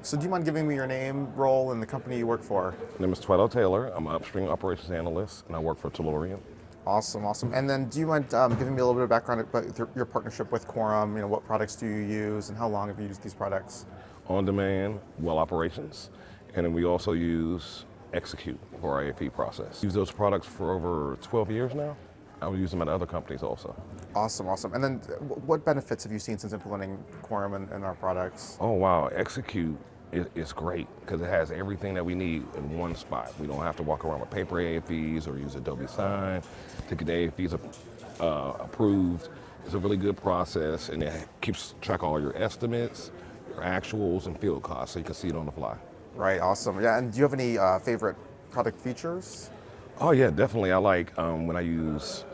So do you mind giving me your name, role, and the company you work for? My name is Taylor. I'm an upstream operations analyst, and I work for Tellurian. Awesome, awesome. And then do you mind giving me a little bit of background about your partnership with Quorum? What products do you use, and how long have you used these products? On-demand well operations, and then we also use Execute for our AFE process. Use those products for over 12 years now. I would use them at other companies also. Awesome, awesome. And then what benefits have you seen since implementing Quorum in our products? Oh wow, Execute is great because it has everything that we need in one spot. We don't have to walk around with paper AFEs or use Adobe Sign to get the AFEs approved. It's a really good process, and it keeps track of all your estimates, your actuals, and field costs, so you can see it on the fly. Right, awesome. Yeah, and do you have any favorite product features? Oh yeah, definitely. I like when I use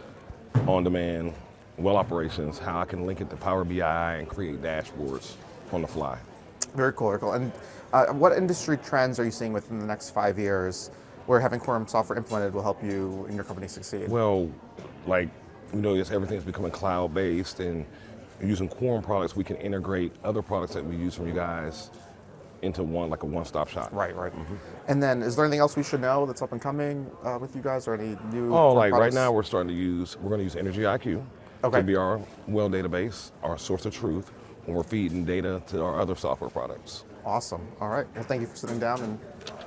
on-demand well operations, how I can link it to Power BI and create dashboards on the fly. Very cool, very cool. And what industry trends are you seeing within the next 5 years where having Quorum software implemented will help you and your company succeed? Well, like, yes, everything's becoming cloud-based, and using Quorum products, we can integrate other products that we use from you guys into like a one-stop shop. Right, right. Mm-hmm. And then, is there anything else we should know that's up and coming with you guys, or any new? Like products? right now, we're going to use Energy IQ to be our well database, our source of truth, when we're feeding data to our other software products. Awesome. All right. Well, thank you for sitting down and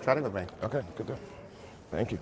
chatting with me. Okay, good deal. Thank you.